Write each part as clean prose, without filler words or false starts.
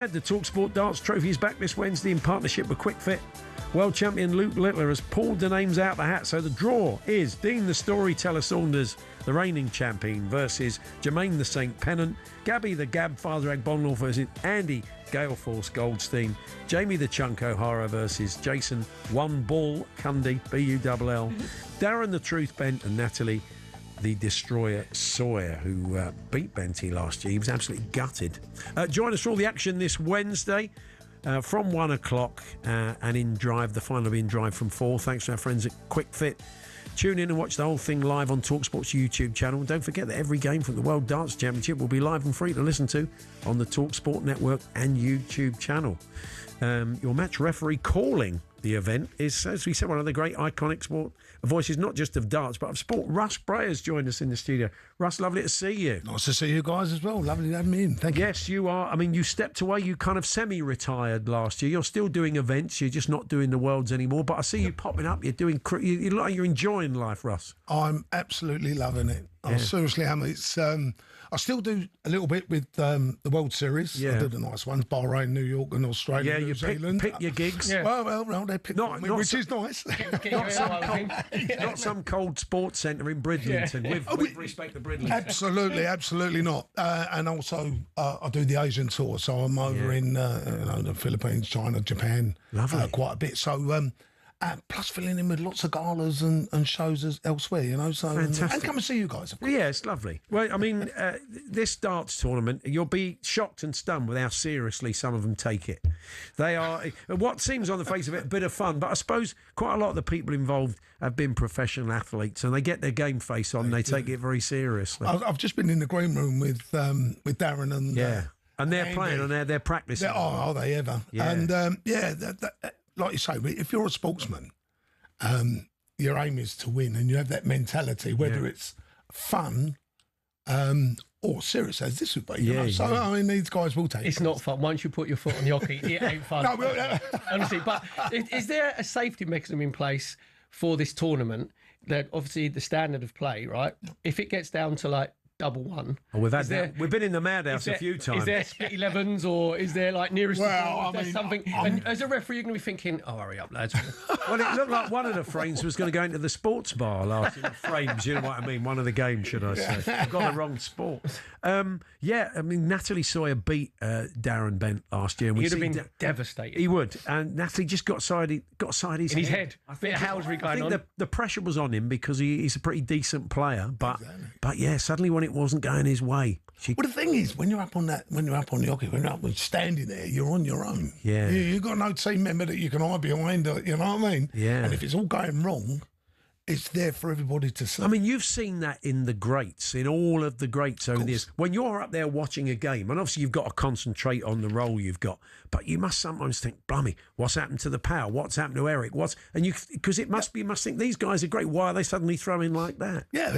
The talkSPORT Darts Trophy is back this Wednesday in partnership with QuickFit. World champion Luke Littler has pulled the names out the hat, so the draw is Dean the Storyteller Saunders, the reigning champion, versus Jermaine the Saint Pennant, Gabby the Gab Father Agbonlor versus Andy Gale Force Goldstein, Jamie the Chunk O'Hara versus Jason One Ball Cundy, B-U-L-L, Darren the Truth Bent and Natalie the Destroyer Sawyer, who beat Benty last year. He was absolutely gutted. Join us for all the action this Wednesday from 1 o'clock and in Drive. The final will be in Drive from 4. Thanks to our friends at QuickFit. Tune in and watch the whole thing live on talkSPORT's YouTube channel. And don't forget that every game from the World Darts Championship will be live and free to listen to on the talkSPORT network and YouTube channel. Your match referee calling the event is, as we said, one of the great iconic sport voices, not just of darts, but of sport. Russ Bray has joined us in the studio. Russ, lovely to see you. Nice to see you guys as well. Lovely to have me in. Thank you. Yes, you are. I mean, you stepped away. You kind of semi-retired last year. You're still doing events. You're just not doing the Worlds anymore. But I see you popping up. You're doing. You look like you're enjoying life, Russ. I'm absolutely loving it. Yeah. I seriously am. It's. I still do a little bit with the World Series. Yeah. I do the nice ones: Bahrain, New York, and Australia. Yeah, New you Zealand. pick your gigs. Yeah. Well, they pick me, which is nice. Not some cold sports centre in Bridlington. With respect to Bridlington. Absolutely not. And also, I do the Asian tour, so I'm over in the Philippines, China, Japan, quite a bit. So. Plus filling in with lots of galas and shows elsewhere, so fantastic. And come and see you guys. Yeah, it's lovely. Well, I mean, this darts tournament, you'll be shocked and stunned with how seriously some of them take it. They are what seems on the face of it a bit of fun, but I suppose quite a lot of the people involved have been professional athletes, and they get their game face on. And they take it very seriously. I've just been in the green room with Darren and and they're playing and they're practicing. Are they ever? Yeah. And like you say, if you're a sportsman, your aim is to win, and you have that mentality, whether it's fun or serious, as this would be. So, I mean, these guys will take it. It's not fun. Once you put your foot on the hockey, it ain't fun. Honestly, but is there a safety mechanism in place for this tournament that obviously the standard of play, right? If it gets down to like double one. We've been in the madhouse a few times. Is there split 11s or is there like nearest the ball? Is there something? And as a referee, you're going to be thinking, "Oh, hurry up, lads." Well, it looked like one of the frames was going to go into the sports bar last in the frames. You know what I mean? One of the games, should I say? I've got the wrong sport. I mean, Natalie Sawyer beat Darren Bent last year. And He'd have been devastated. He would. And Natalie just got side his head. I think Hawksbee going on. The pressure was on him because he's a pretty decent player. But yeah, suddenly when it wasn't going his way. Well, the thing is, when you're up on the hockey, when you're up and standing there, you're on your own. Yeah. You've got no team member that you can hide behind, you know what I mean? Yeah. And if it's all going wrong, it's there for everybody to see. I mean, you've seen that in the greats, in all of the greats over the years. When you're up there watching a game, and obviously you've got to concentrate on the role you've got, but you must sometimes think, "Blummy, what's happened to the power? What's happened to Eric? Because you must think these guys are great. Why are they suddenly throwing like that?" Yeah,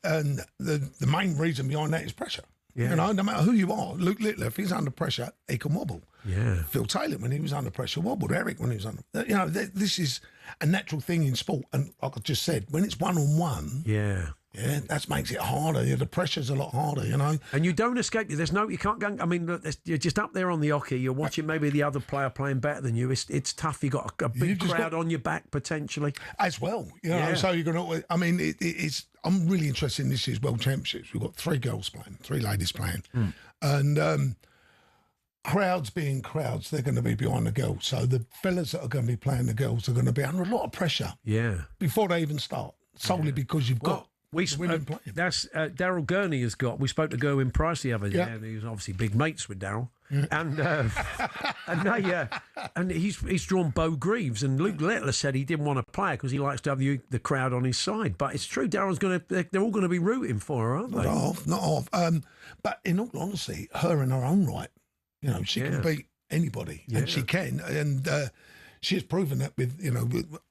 and the main reason behind that is pressure. Yeah. No matter who you are, Luke Littler, if he's under pressure, he can wobble. Yeah. Phil Taylor, when he was under pressure, wobbled. Eric, when he was under... this is a natural thing in sport. And like I just said, when it's one-on-one... Yeah, that makes it harder. The pressure's a lot harder, And you don't escape. You can't go... I mean, look, you're just up there on the hockey. You're watching maybe the other player playing better than you. It's tough. You've got a big crowd on your back, potentially. As well. So you're going to... I mean, it's... I'm really interested in this year's World Championships. We've got 3 girls playing, 3 ladies playing. And crowds being crowds, they're going to be behind the girls. So the fellas that are going to be playing the girls are going to be under a lot of pressure before they even start, solely because you've got women playing. That's Daryl Gurney has got. We spoke to Gerwyn Price the other day. And he was obviously big mates with Daryl. And he's drawn Bo Greaves, and Luke Littler said he didn't want to play because he likes to have the crowd on his side. But it's true, Daryl's they're all going to be rooting for her, aren't they? Not off. But in all honesty, her in her own right, she can beat anybody, and she can, and she has proven that with.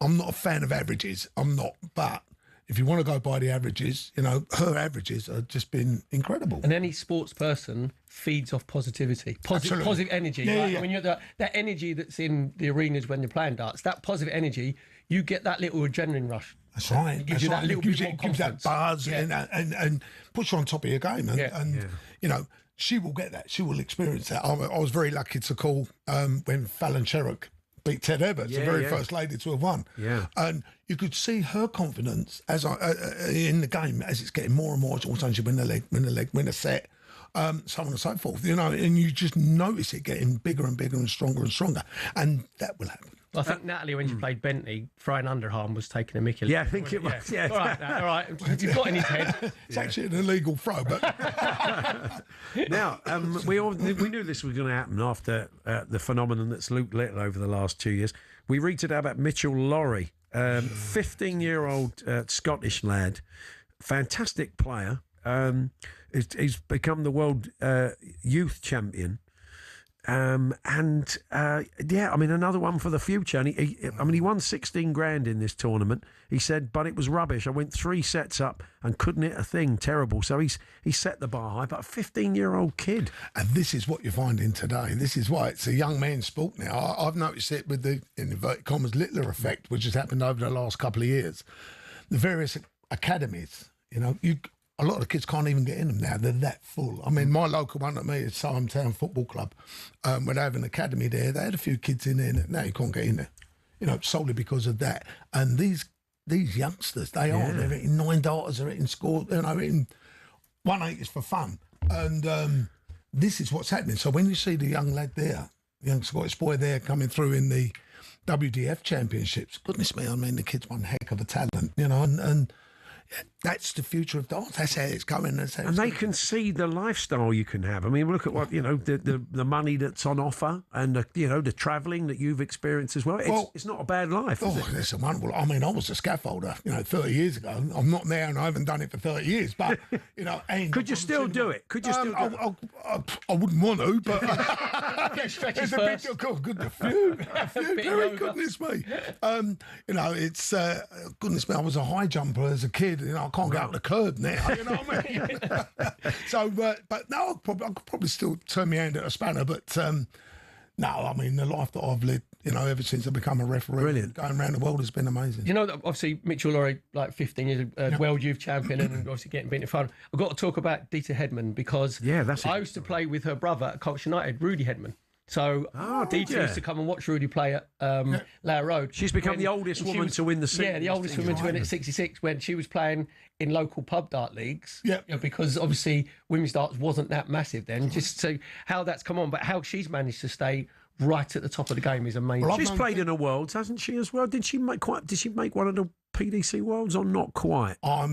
I'm not a fan of averages. I'm not, but. If you want to go by the averages, her averages have just been incredible. And any sports person feeds off positivity, positive energy. Yeah. When you're that energy that's in the arenas when you're playing darts, that positive energy, you get that little adrenaline rush. That's right. It gives you that little bit more confidence. Gives that buzz and puts you on top of your game. And she will get that. She will experience that. I was very lucky to call when Fallon Sherrock beat Ted Evans, the very first lady to have won. Yeah. And you could see her confidence as in the game as it's getting more and more. All of a sudden she win a leg, win a set, so on and so forth. You know, and you just notice it getting bigger and bigger and stronger, and that will happen. Well, I think Natalie, when she played Bentley, Frying Underarm was taking a mickey. Yeah, I think it was. Yeah. All right, all right. You've got in his head. It's actually an illegal throw, but Now, we knew this was going to happen after the phenomenon that's Luke Little over the last 2 years. We read today about Mitchell Lawrie, 15-year-old Scottish lad, fantastic player. He's become the world youth champion. I mean, another one for the future. And he won 16 grand in this tournament. He said, but it was rubbish. I went 3 sets up and couldn't hit a thing. Terrible. So he set the bar high. But a 15-year-old kid. And this is what you're finding today. This is why it's a young man's sport now. I've noticed it with the, in inverted commas, Littler effect, which has happened over the last couple of years. The various academies, you know, a lot of the kids can't even get in them now. They're that full. I mean, my local one at me is Soham Town Football Club. When they have an academy there, they had a few kids in there. Now you can't get in there, you know, solely because of that. And these youngsters, they're hitting 9 darters, they're hitting scores, you know, hitting 180s for fun. And this is what's happening. So when you see the young lad there, the young Scottish boy there coming through in the WDF Championships, goodness me, I mean, the kid's one heck of a talent, you know, and that's the future of darts. That's how it's going. And they can see the lifestyle you can have. I mean, look at what, you know, the money that's on offer and, you know, the travelling that you've experienced as well. It's not a bad life, is it? It's a wonderful. I mean, I was a scaffolder, you know, 30 years ago. I'm not now and I haven't done it for 30 years, but, you know. Could you still do it? Could you still do it? I wouldn't want to, but Stretches it's a first. bit, a few, very goodness me. You know, it's, goodness me, I was a high jumper as a kid. You know, I can't get up the curb now. You know what I mean? So, but no, I could probably still turn my hand at a spanner. But no, I mean, the life that I've lived, you know, ever since I become a referee, brilliant, going around the world has been amazing. You know, obviously, Mitchell Lawrie, like 15 years, world youth champion, and obviously getting beaten in fun. I've got to talk about Dita Hedman because I used to play with her brother at Colchester United, Rudy Hedman. So Dita used to come and watch Rudy play at Lower Road. She's become the oldest woman to win the season. Yeah, the oldest woman to win at 66 when she was playing in local pub dart leagues. Yeah. You know, because obviously women's darts wasn't that massive then. Just so how that's come on, but how she's managed to stay right at the top of the game is amazing. Well, she's played in a Worlds, hasn't she, as well? Did she make one of the PDC Worlds or not quite? I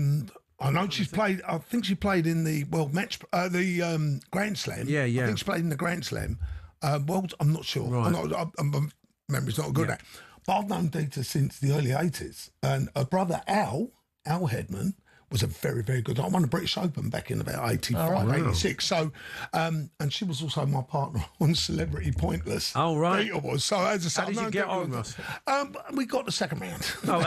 know she's played. I think she played in the World Match, the Grand Slam. Yeah. I think she played in the Grand Slam. Worlds, I'm not sure. Right. My memory's not good at. But I've known Dita since the early 80s, and her brother Al Hedman was a very, very good. I won the British Open back in about 85, 86. So, and she was also my partner on Celebrity Pointless. Oh, right. Dita was. So, as I said, how did you get on, Russ? We got the second round. Oh,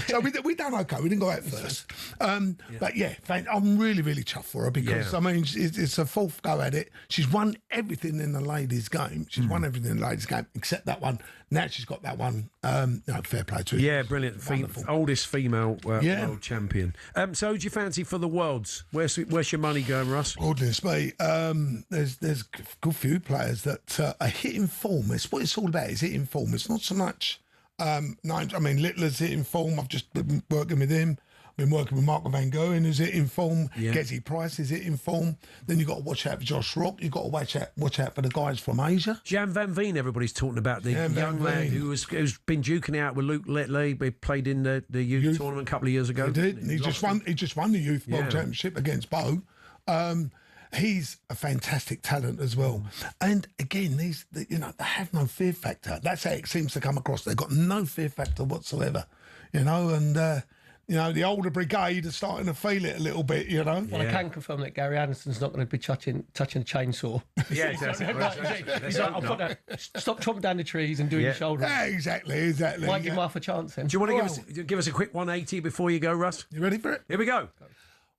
so we done okay. We didn't go out first. But yeah, I'm really, really chuffed for her because, I mean, it's a fourth go at it. She's won everything in the ladies' game. She's won everything in the ladies' game except that one. Now she's got that one. Fair play to her. Yeah, brilliant. Oldest female world champion. So, who do you fancy for the Worlds? Where's your money going, Russ? Goodness me. There's a good few players that are hitting form. It's what it's all about. Is hitting form. It's not so much. Littler's hitting form. I've just been working with him. Been working with Marco Van Goen, who's hitting form. Gezi Price is hitting form. Then you've got to watch out for Josh Rock. You've got to watch out for the guys from Asia. Jan Van Veen, everybody's talking about the young lad who's been duking out with Luke Little. He played in the youth tournament a couple of years ago. He did. And he just won the youth world championship against Bo. He's a fantastic talent as well. And again, they have no fear factor. That's how it seems to come across. They've got no fear factor whatsoever, you know, and the older brigade are starting to feel it a little bit, you know. Well, I can confirm that Gary Anderson's not going to be touching a chainsaw. Yeah, He's like, I've got to stop chopping down the trees and doing the shoulder. Yeah, exactly. Why give half a chance then? Do you want to give us a quick 180 before you go, Russ? You ready for it? Here we go.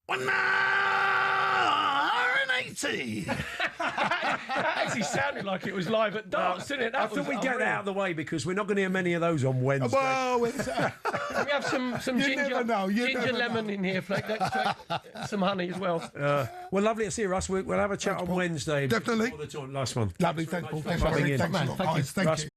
180. City. That actually sounded like it was live at darts, didn't it? I thought we'd get that out of the way because we're not going to hear many of those on Wednesday. Well, we have some you never know. ginger lemon in here, Flake. Some honey as well. Well, lovely to see you, Russ. We'll have a chat on Wednesday. Definitely. Last one. Lovely. Thanks, Paul. Thanks, for coming in. Thanks a lot, guys. Thank you.